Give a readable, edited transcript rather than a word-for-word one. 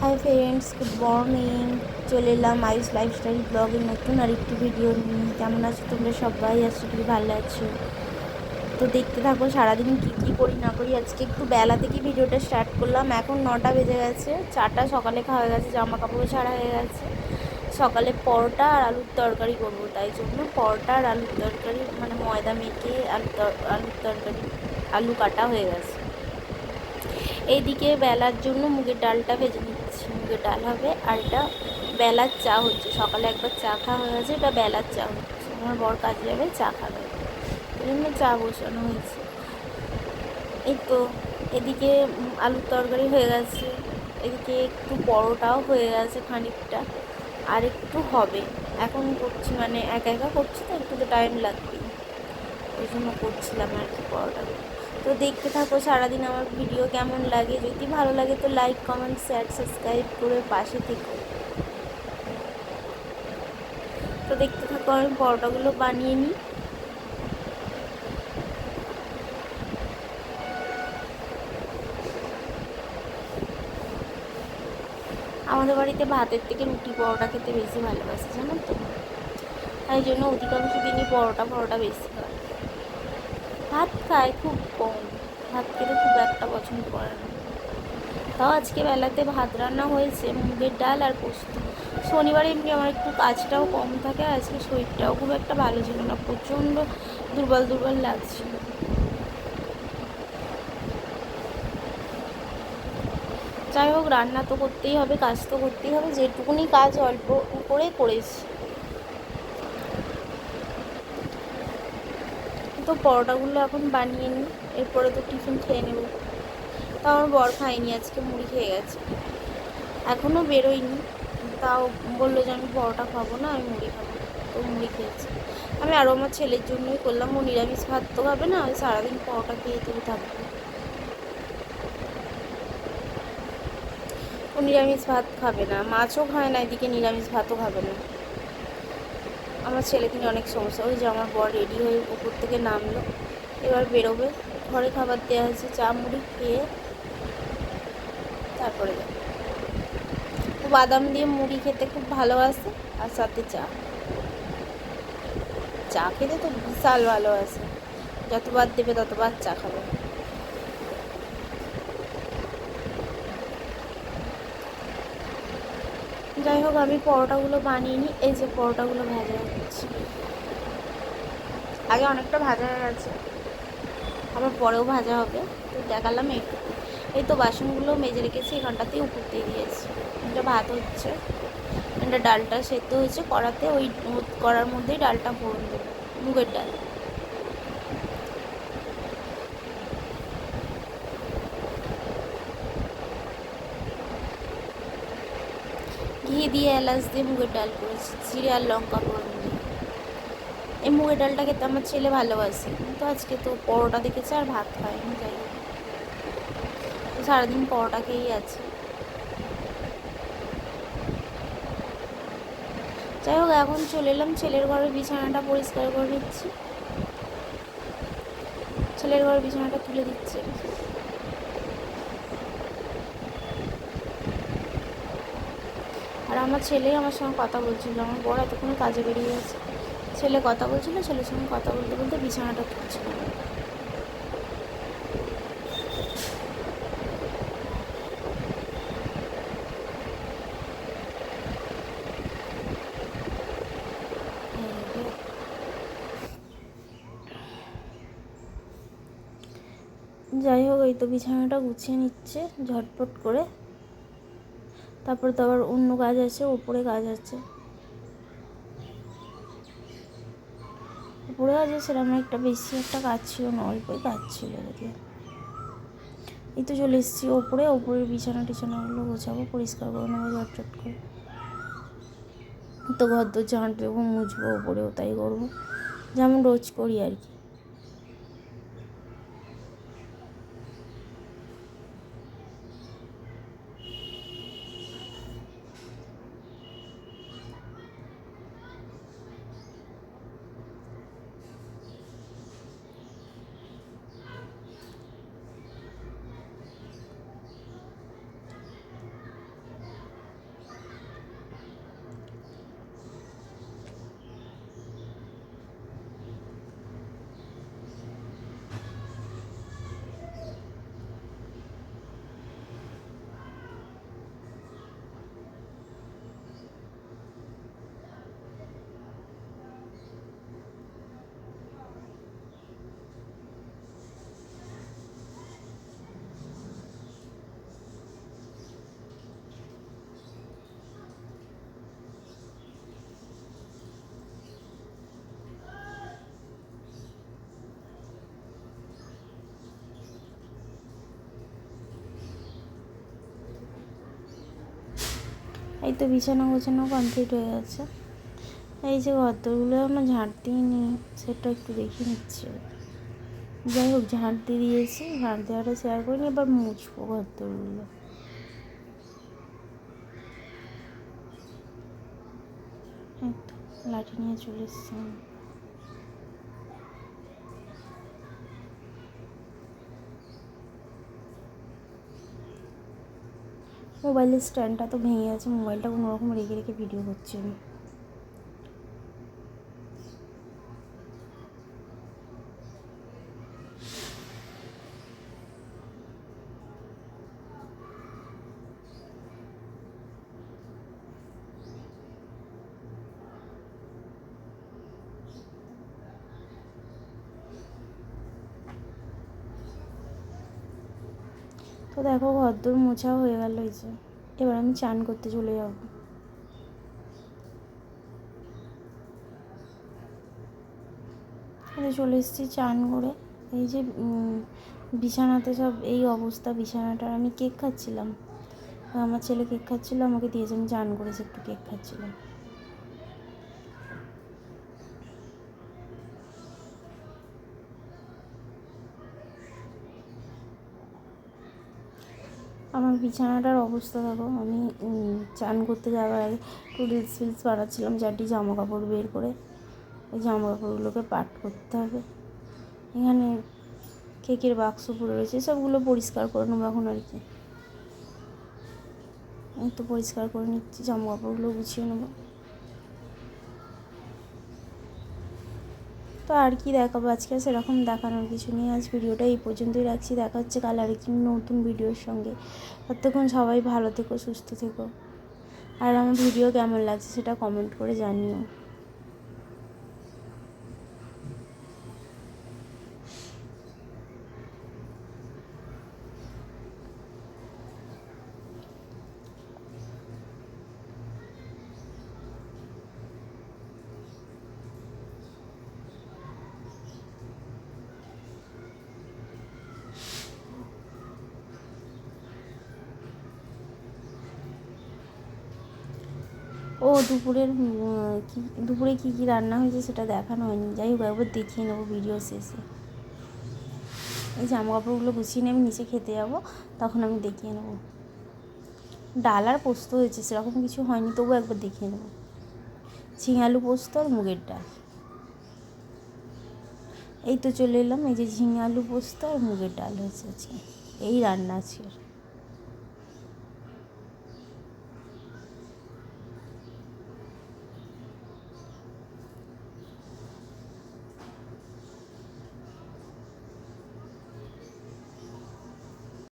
Hi friends, good morning. চলে এলাম আইস lifestyle ব্লগের নতুন আরেকটি ভিডিও নিয়ে। কেমন আছো তোমরা সবাই? আশা করি ভালো আছো। তো দেখতে থাকো সারাদিন কী কী করি না করি। আজকে একটু বেলা থেকে ভিডিওটা স্টার্ট করলাম। এখন 9টা বেজে গেছে, চাটা সকালে খাওয়া গেছে, জামা কাপড় ছাড়া হয়ে গেছে। সকালে পরোটা আর আলুর তরকারি করবো, তাই জন্য পরোটা আর আলুর তরকারি মানে ময়দা মেখে আলুর তরকারি আলু কাটা হয়ে গেছে। এইদিকে বেলার জন্য মুগের ডালটা ভেজে নিচ্ছি। মুগের ডাল হবে, আর এটা বেলার চা হচ্ছে। সকালে একবার চা খাওয়া হয়ে গেছে, এটা বেলার চা হচ্ছে। আমার বর কাজে যাবে, চা খাবে, এই জন্য চা বসানো হয়েছে। এই তো এদিকে আলুর তরকারি হয়ে গেছে, এদিকে একটু পরোটাও হয়ে গেছে খানিকটা, আর একটু হবে। এখন করছি, মানে একা একা করছি তো একটু তো টাইম লাগবে, ওই জন্য করছিলাম আর কি পরোটাগুলো। তো দেখতে থাকো সারাদিন আমার ভিডিও কেমন লাগে। যদি ভালো লাগে তো লাইক, কমেন্ট, শেয়ার, সাবস্ক্রাইব করে পাশে থেকো। তো দেখতে থাকো, আমি পরোটাগুলো বানিয়ে নিই। আমাদের বাড়িতে ভাতের থেকে রুটি পরোটা খেতে বেশি ভালোবাসে, জানো তো। তাই জন্য অধিকাংশ দিনই পরোটা বেশি হয়। ভাত খায় খুব কম, ভাত খেতে খুব একটা পছন্দ করে না। তাও আজকে বেলাতে ভাত রান্না হয়েছে, মুগের ডাল আর পোস্ত। শনিবারে এমনি আমার একটু কাজটাও কম থাকে, আর আজকে শরীরটাও খুব একটা ভালো ছিল না, প্রচণ্ড দুর্বল দুর্বল লাগছিল। যাই হোক, রান্না তো করতেই হবে, কাজ তো করতেই হবে, যেটুকুনি কাজ অল্প করে করেছি। তো পরোটাগুলো এখন বানিয়ে নিই, এরপরে তো টিফিন খেয়ে নেব। তাও আমার বর খায়নি, আজকে মুড়ি খেয়ে গেছে, এখনও বেরোয়নি। তাও বললো যে আমি পরোটা খাবো না, আমি মুড়ি খাবো, তো মুড়ি খেয়েছি। আমি আরও আমার ছেলের জন্যই করলাম, ও নিরামিষ ভাত তো খাবে না, ওই সারাদিন পরোটা খেয়ে তো থাকবে। ও নিরামিষ ভাত খাবে না, মাছও খায় না, এদিকে নিরামিষ ভাতও খাবে না। আমার ছেলেকে নিয়ে অনেক সমস্যা। ওই যে আমার বর রেডি হয়ে উপর থেকে নামলো, এবার বেরোবে। ঘরে খাবার দেওয়া হয়েছে, চা মুড়ি খেয়ে তারপরে যাবে। ও বাদাম দিয়ে মুড়ি খেতে খুব ভালোবাসে, আর সাথে চা। চা খেতে তো বিশাল ভালোবাসে, যতবার দেবে ততবার চা খাবে। যাই হোক, আমি পরোটাগুলো বানিয়ে নিই। এই যে পরোটাগুলো ভাজা হচ্ছে, আগে অনেকটা ভাজা হয়ে গেছে, আবার পরেও ভাজা হবে, তো দেখালাম এইটুকু। এই তো বাসনগুলো মেজে রেখেছি, এখানটাতেই উপর দিয়ে দিয়েছি। এটা ভাত হচ্ছে, এটা ডালটা সেদ্ধ হয়েছে কড়াতে, ওই কড়ার মধ্যেই ডালটা ফোড়ন দেবো, মুগের ডাল। ঘি দিয়ে, এলাচ দিয়ে মুগের ডাল করেছি, জিরে আর লঙ্কা ফোড়ন দিয়ে। এই মুগের ডালটা খেতে আমার ছেলে ভালোবাসে, কিন্তু আজকে তো পরোটা দেখেছে আর ভাত খায়নি। যাই হোক, তো সারাদিন পরোটা খেয়েই আছে। যাই হোক, এখন চলে এলাম ছেলের ঘরের বিছানাটা পরিষ্কার করে নিচ্ছি। ছেলের ঘরের বিছানাটা তুলে দিচ্ছে। আর আমার ছেলেই আমার সঙ্গে কথা বলছিল, আমার বড় এতক্ষণ কাজে বেরিয়ে গেছে। ছেলে কথা বলছিল, ছেলের সঙ্গে কথা বলতে বলতে বিছানাটা তুলছিল। যাই হোক, এই তো বিছানাটা গুছিয়ে নিচ্ছে ঝটপট করে। তারপরে তো আবার অন্য কাজ আছে, ওপরে কাজ আছে। উপরে কাজ সেরকম একটা বেশি একটা কাজ ছিল না, অল্পই কাজ ছিল যদিও। এই তো চলে এসেছি ওপরে, ওপরের টিছানাগুলো গোছাবো, পরিষ্কার করে নেবো ঝটঝট করে। তো ঘর দর ঝাঁট দেবো, মুছবো, ওপরেও তাই করবো, যেমন রোজ করি আর কি। এই তো বিছানা গোছানো কমপ্লিট হয়ে গেছে। এই যে ঘরদোরগুলো আমার ঝাঁট দিয়ে নিই, সেটা একটু দেখে নিচ্ছি। যাই হোক, ঝাঁট দিয়ে দিয়েছি, ঝাঁট দেওয়াটা শেয়ার করিনি। এবার মুছবো ঘরদোরগুলো। এই তো লাঠি নিয়ে চলে এসছি। মোবাইলের স্ট্যান্ডটা তো ভেঙে গেছে, মোবাইলটা কোনো রকম রেখে রেখে ভিডিও করছি আমি। তো দেখো ঘরদোর মোছা হয়ে গেল। এই যে এবার আমি চান করতে চলে যাব। চলে এসেছি চান করে। এই যে বিছানাতে সব এই অবস্থা বিছানাটার। আমি কেক খাচ্ছিলাম, আমার ছেলে কেক খাচ্ছিলো, আমাকে দিয়েছে, আমি চান করেছি, একটু কেক খাচ্ছিলাম। আমার বিছানাটার অবস্থা দেখো। আমি চান করতে যাওয়ার আগে একটু রিলস বানাচ্ছিলাম, 4টি জামা কাপড় বের করে। ওই জামা কাপড়গুলোকে পাট করতে হবে। এখানে কেকের বাক্স পড়ে রয়েছে, সবগুলো পরিষ্কার করে নেবো এখন আর কি। এই তো পরিষ্কার করে নিচ্ছি, জামা কাপড়গুলো গুছিয়ে নেবো। তো আর কি দেখাবো আজকে, সেরকম দেখানোর কিছু নেই। আজ ভিডিওটা এই পর্যন্তই রাখছি। দেখা হচ্ছে কাল আরেকটি নতুন ভিডিওর সঙ্গে। ততক্ষণ সবাই ভালো থেকো, সুস্থ থেকো। আর আমার ভিডিও কেমন লাগছে সেটা কমেন্ট করে জানিও। ও দুপুরে কী কী রান্না হয়েছে সেটা দেখানো হয়নি। যাই হোক, একবার দেখিয়ে নেবো ভিডিও শেষে। এই জামা কাপড়গুলো গুছিয়ে নিয়ে আমি নিচে খেতে যাবো, তখন আমি দেখিয়ে নেবো। ডাল আর পোস্ত হয়েছে, সেরকম কিছু হয়নি, তবু একবার দেখিয়ে নেবো। ঝিঙে আলু পোস্ত আর মুগের ডাল। এই তো চলে এলাম। এই যে ঝিঙে আলু পোস্ত আর মুগের ডাল হয়েছে আজকে, এই রান্না আছে।